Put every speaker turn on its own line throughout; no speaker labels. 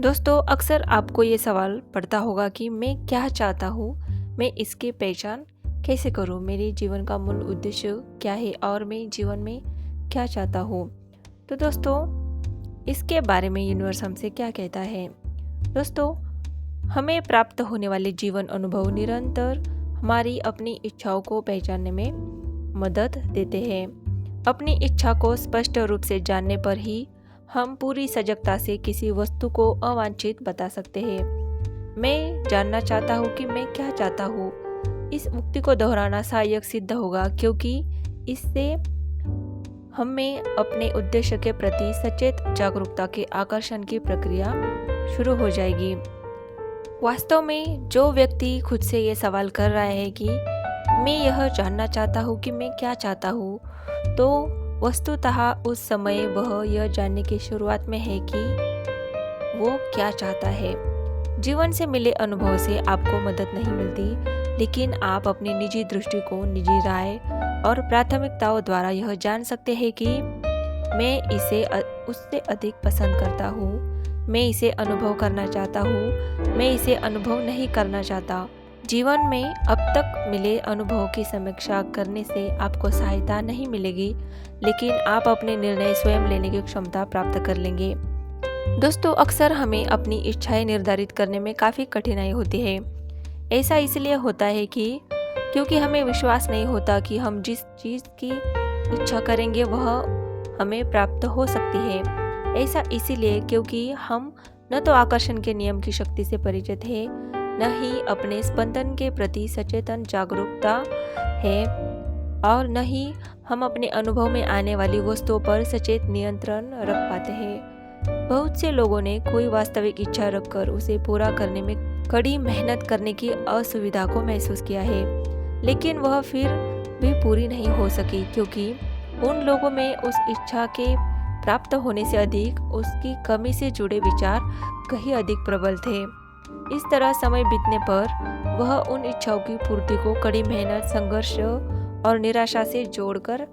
दोस्तों, अक्सर आपको ये सवाल पड़ता होगा कि मैं क्या चाहता हूँ, मैं इसकी पहचान कैसे करूँ, मेरे जीवन का मूल उद्देश्य क्या है और मैं जीवन में क्या चाहता हूँ। तो दोस्तों, इसके बारे में यूनिवर्स हमसे क्या कहता है। दोस्तों, हमें प्राप्त होने वाले जीवन अनुभव निरंतर हमारी अपनी इच्छाओं को पहचानने में मदद देते हैं। अपनी इच्छा को स्पष्ट रूप से जानने पर ही हम पूरी सजगता से किसी वस्तु को अवांछित बता सकते हैं। मैं जानना चाहता हूँ कि मैं क्या चाहता हूँ। इस उक्ति को दोहराना सहायक सिद्ध होगा, क्योंकि इससे हमें अपने उद्देश्य के प्रति सचेत जागरूकता के आकर्षण की प्रक्रिया शुरू हो जाएगी। वास्तव में जो व्यक्ति खुद से ये सवाल कर रहा है कि मैं यह जानना चाहता हूँ कि मैं क्या चाहता हूँ, तो वस्तुतः उस समय वह यह जानने की शुरुआत में है कि वो क्या चाहता है। जीवन से मिले अनुभव से आपको मदद नहीं मिलती, लेकिन आप अपनी निजी दृष्टिकोण, निजी राय और प्राथमिकताओं द्वारा यह जान सकते हैं कि मैं इसे उससे अधिक पसंद करता हूँ, मैं इसे अनुभव करना चाहता हूँ, मैं इसे अनुभव नहीं करना चाहता। जीवन में अब तक मिले अनुभवों की समीक्षा करने से आपको सहायता नहीं मिलेगी, लेकिन आप अपने निर्णय स्वयं लेने की क्षमता प्राप्त कर लेंगे। दोस्तों, अक्सर हमें अपनी इच्छाएं निर्धारित करने में काफ़ी कठिनाई होती है। ऐसा इसलिए होता है क्योंकि हमें विश्वास नहीं होता कि हम जिस चीज़ की इच्छा करेंगे वह हमें प्राप्त हो सकती है। ऐसा इसीलिए क्योंकि हम न तो आकर्षण के नियम की शक्ति से परिचित है, न ही अपने स्पंदन के प्रति सचेतन जागरूकता है, और न ही हम अपने अनुभव में आने वाली वस्तुओं पर सचेत नियंत्रण रख पाते हैं। बहुत से लोगों ने कोई वास्तविक इच्छा रखकर उसे पूरा करने में कड़ी मेहनत करने की असुविधा को महसूस किया है, लेकिन वह फिर भी पूरी नहीं हो सकी, क्योंकि उन लोगों में उस इच्छा के प्राप्त होने से अधिक उसकी कमी से जुड़े विचार कहीं अधिक प्रबल थे। इस तरह समय बीतने पर वह उन इच्छाओं की पूर्ति को कड़ी मेहनत, संघर्ष और निराशा से जोड़कर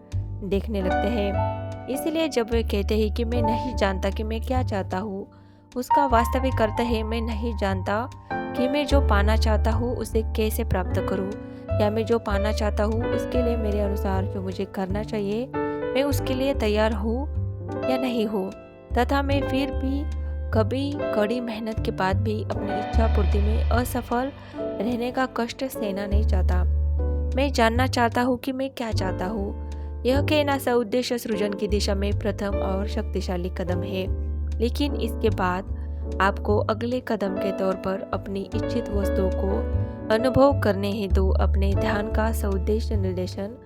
देखने लगते हैं। इसलिए जब वे कहते हैं कि मैं नहीं जानता कि मैं क्या चाहता हूँ, उसका वास्तविक अर्थ है मैं नहीं जानता कि मैं जो पाना चाहता हूँ उसे कैसे प्राप्त करूँ, या मैं जो पाना चाहता हूँ उसके लिए मेरे अनुसार जो मुझे करना चाहिए मैं उसके लिए तैयार हूँ या नहीं हूँ, तथा मैं फिर भी कभी कड़ी मेहनत के बाद भी अपनी इच्छा पूर्ति में असफल रहने का कष्ट सहना नहीं चाहता। मैं जानना चाहता हूँ कि मैं क्या चाहता हूँ। यह कहना सउद्देश्य सृजन की दिशा में प्रथम और शक्तिशाली कदम है, लेकिन इसके बाद आपको अगले कदम के तौर पर अपनी इच्छित वस्तुओं को अनुभव करने हेतु अपने ध्यान का सउद्देश्य निर्देशन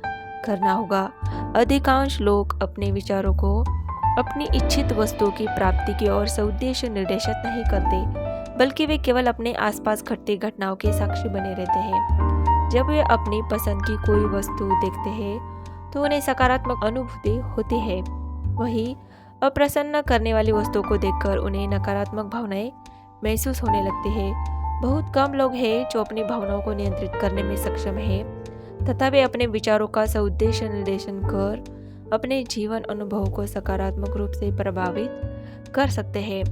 करना होगा। अधिकांश लोग अपने विचारों को अपनी इच्छित वस्तुओं की प्राप्ति की ओर सउद्देश्य निर्देशित नहीं करते, बल्कि वे केवल अपने आसपास घटती घटनाओं के साक्षी बने रहते हैं। जब वे अपनी पसंद की कोई वस्तु देखते हैं तो उन्हें सकारात्मक अनुभूति होती है, वही अप्रसन्न करने वाली वस्तुओं को देखकर उन्हें नकारात्मक भावनाएं महसूस होने लगती है। बहुत कम लोग हैं जो अपनी भावनाओं को नियंत्रित करने में सक्षम हैं, तथा वे अपने विचारों का सउद्देश्य निर्देशन कर अपने जीवन अनुभव को सकारात्मक रूप से प्रभावित कर सकते हैं।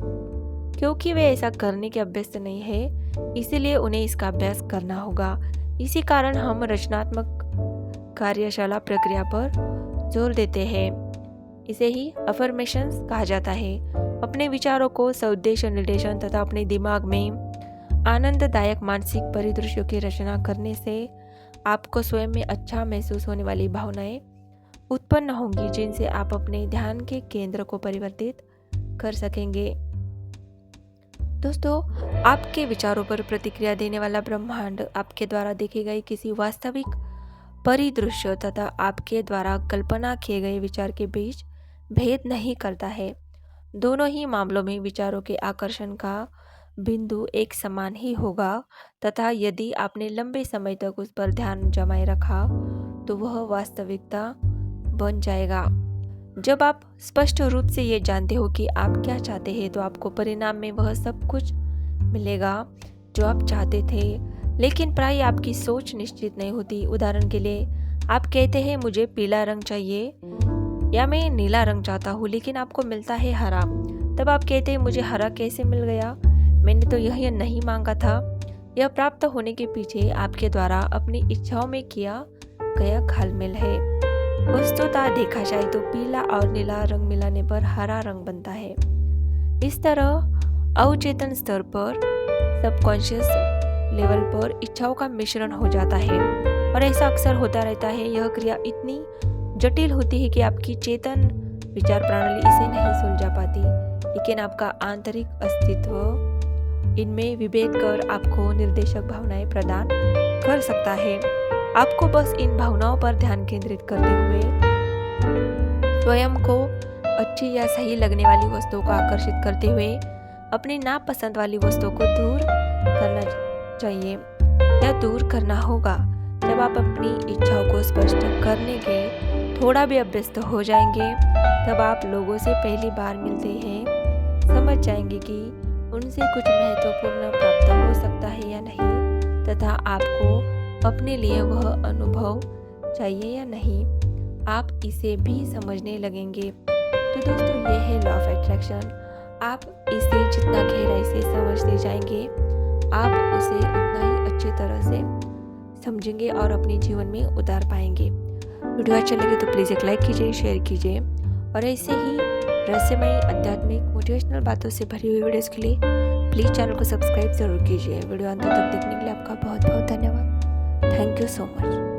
क्योंकि वे ऐसा करने के अभ्यस्त नहीं है, इसीलिए उन्हें इसका अभ्यास करना होगा। इसी कारण हम रचनात्मक कार्यशाला प्रक्रिया पर जोर देते हैं। इसे ही अफर्मेशंस कहा जाता है। अपने विचारों को सउद्देश्य निर्देशन तथा अपने दिमाग में आनंददायक मानसिक परिदृश्यों की रचना करने से आपको स्वयं में अच्छा महसूस होने वाली भावनाएं उत्पन्न होंगी, जिनसे आप अपने ध्यान के केंद्र को परिवर्तित कर सकेंगे। दोस्तों, आपके विचारों पर प्रतिक्रिया देने वाला ब्रह्मांड आपके द्वारा देखे गए किसी वास्तविक परिदृश्य तथा आपके द्वारा कल्पना किए गए विचार के बीच भेद नहीं करता है। दोनों ही मामलों में विचारों के आकर्षण का बिंदु एक समान ही होगा, तथा यदि आपने लंबे समय तक उस पर ध्यान जमाए रखा तो वह वास्तविकता बन जाएगा। जब आप स्पष्ट रूप से ये जानते हो कि आप क्या चाहते हैं, तो आपको परिणाम में वह सब कुछ मिलेगा जो आप चाहते थे, लेकिन प्राय आपकी सोच निश्चित नहीं होती। उदाहरण के लिए, आप कहते हैं मुझे पीला रंग चाहिए या मैं नीला रंग चाहता हूँ, लेकिन आपको मिलता है हरा, तब आप कहते हैं मुझे हरा कैसे मिल गया, मैंने तो यह नहीं मांगा था। यह प्राप्त होने के पीछे आपके द्वारा अपनी इच्छाओं में किया गया घालमेल है। वस्तुतः देखा जाए तो पीला और नीला रंग मिलाने पर हरा रंग बनता है। इस तरह अवचेतन स्तर पर, सबकॉन्शियस लेवल पर इच्छाओं का मिश्रण हो जाता है और ऐसा अक्सर होता रहता है। यह क्रिया इतनी जटिल होती है कि आपकी चेतन विचार प्रणाली इसे नहीं सुलझा पाती, लेकिन आपका आंतरिक अस्तित्व इनमें विभेद कर आपको निर्देशक भावनाएं प्रदान कर सकता है। आपको बस इन भावनाओं पर ध्यान केंद्रित करते हुए स्वयं को अच्छी या सही लगने वाली वस्तुओं को आकर्षित करते हुए अपनी नापसंद वाली वस्तुओं को दूर करना चाहिए या दूर करना होगा। जब आप अपनी इच्छाओं को स्पष्ट करने के थोड़ा भी अभ्यस्त हो जाएंगे, तब आप लोगों से पहली बार मिलते हैं समझ जाएंगे कि उनसे कुछ महत्वपूर्ण प्राप्त हो सकता है या नहीं, तथा आपको अपने लिए वह अनुभव चाहिए या नहीं, आप इसे भी समझने लगेंगे। तो दोस्तों, ये है लॉ ऑफ अट्रैक्शन। आप इसे जितना गहराई से समझते जाएंगे, आप उसे उतना ही अच्छी तरह से समझेंगे और अपने जीवन में उतार पाएंगे। वीडियो अच्छा लगे तो प्लीज़ एक लाइक कीजिए, शेयर कीजिए और ऐसे ही रहस्यमय, आध्यात्मिक, मोटिवेशनल बातों से भरी हुई वीडियोस के लिए प्लीज़ चैनल को सब्सक्राइब जरूर कीजिए। वीडियो अंत तक देखने के लिए आपका बहुत बहुत धन्यवाद। Thank you so much.